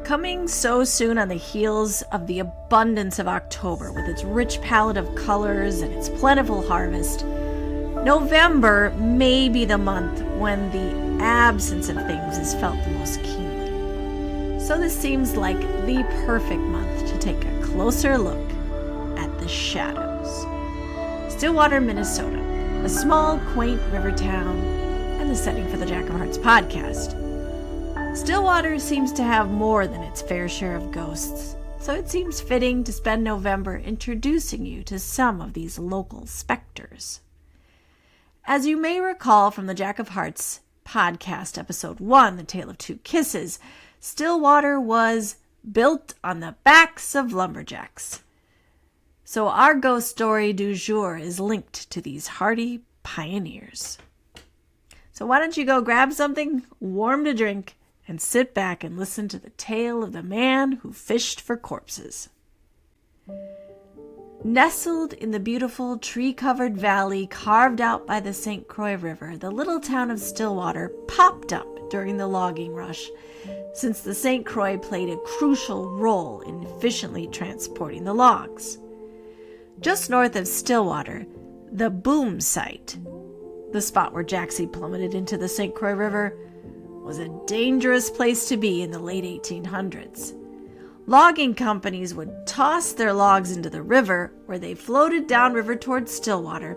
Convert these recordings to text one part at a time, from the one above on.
Coming so soon on the heels of the abundance of October with its rich palette of colors and its plentiful harvest, November may be the month when the absence of things is felt the most keenly. So this seems like the perfect month to take a closer look at the shadows. Stillwater, Minnesota, a small, quaint river town, and the setting for the Jack of Hearts podcast. Stillwater seems to have more than its fair share of ghosts, so it seems fitting to spend November introducing you to some of these local specters. As you may recall from the Jack of Hearts podcast, episode 1, The Tale of Two Kisses, Stillwater was built on the backs of lumberjacks. So our ghost story du jour is linked to these hardy pioneers. So why don't you go grab something warm to drink and sit back and listen to the tale of the man who fished for corpses. Nestled in the beautiful tree-covered valley carved out by the St. Croix River, the little town of Stillwater popped up during the logging rush, since the St. Croix played a crucial role in efficiently transporting the logs. Just north of Stillwater, the boom site, the spot where Jaxie plummeted into the St. Croix River, was a dangerous place to be in the late 1800s. Logging companies would toss their logs into the river, where they floated downriver towards Stillwater,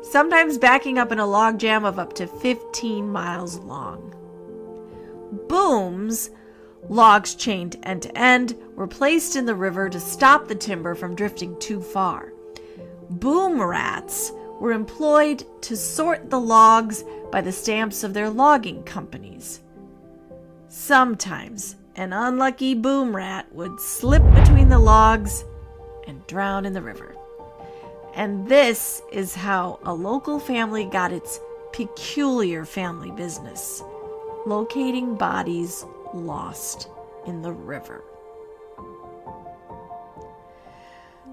sometimes backing up in a log jam of up to 15 miles long. Booms, logs chained end to end, were placed in the river to stop the timber from drifting too far. Boom rats were employed to sort the logs by the stamps of their logging companies. Sometimes an unlucky boom rat would slip between the logs and drown in the river. And this is how a local family got its peculiar family business, locating bodies lost in the river.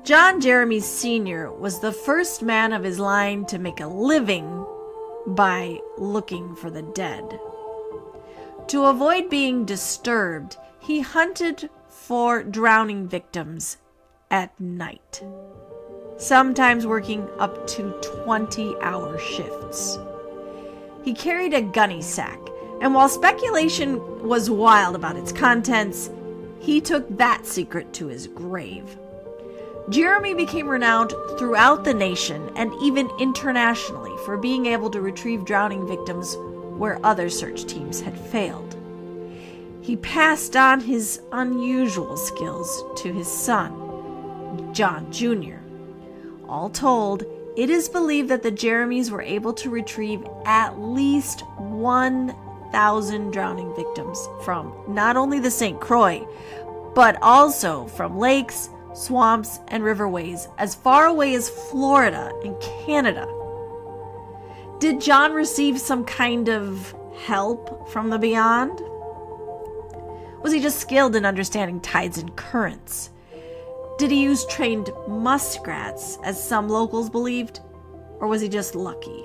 John Jeremy Sr. was the first man of his line to make a living by looking for the dead. To avoid being disturbed, he hunted for drowning victims at night, sometimes working up to 20-hour shifts. He carried a gunny sack, and while speculation was wild about its contents, he took that secret to his grave. Jeremy became renowned throughout the nation and even internationally for being able to retrieve drowning victims where other search teams had failed. He passed on his unusual skills to his son, John Jr. All told, it is believed that the Jeremys were able to retrieve at least 1,000 drowning victims from not only the St. Croix, but also from lakes, swamps, and riverways as far away as Florida and Canada. Did John receive some kind of help from the beyond? Was he just skilled in understanding tides and currents? Did he use trained muskrats, as some locals believed? Or was he just lucky?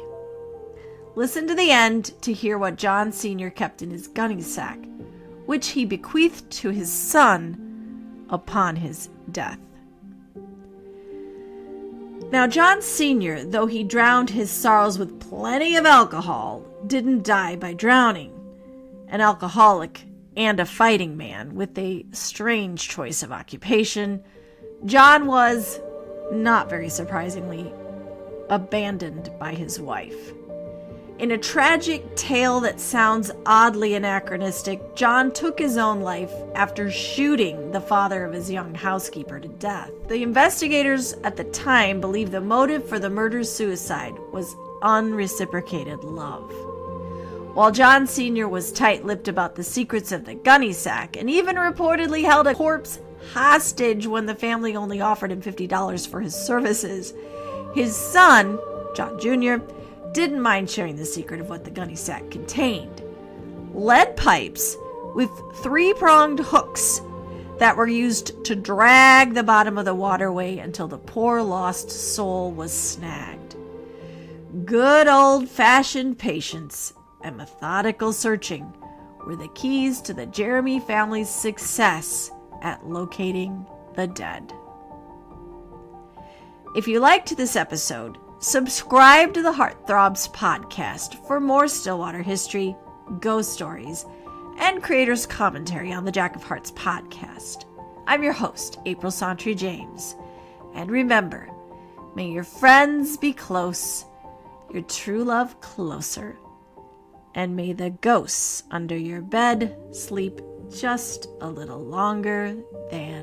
Listen to the end to hear what John Sr. kept in his gunny sack, which he bequeathed to his son upon his death. Now, John Sr., though he drowned his sorrows with plenty of alcohol, didn't die by drowning. An alcoholic and a fighting man with a strange choice of occupation, John was, not very surprisingly, abandoned by his wife. In a tragic tale that sounds oddly anachronistic, John took his own life after shooting the father of his young housekeeper to death. The investigators at the time believed the motive for the murder-suicide was unreciprocated love. While John Sr. was tight-lipped about the secrets of the gunny sack and even reportedly held a corpse hostage when the family only offered him $50 for his services, his son, John Jr., didn't mind sharing the secret of what the gunny sack contained. Lead pipes with 3-pronged hooks that were used to drag the bottom of the waterway until the poor lost soul was snagged. Good old-fashioned patience and methodical searching were the keys to the Jeremy family's success at locating the dead. If you liked this episode, subscribe to the Heartthrobs podcast for more Stillwater history, ghost stories, and creators' commentary on the Jack of Hearts podcast. I'm your host, April Sauntry-James. And remember, may your friends be close, your true love closer, and may the ghosts under your bed sleep just a little longer than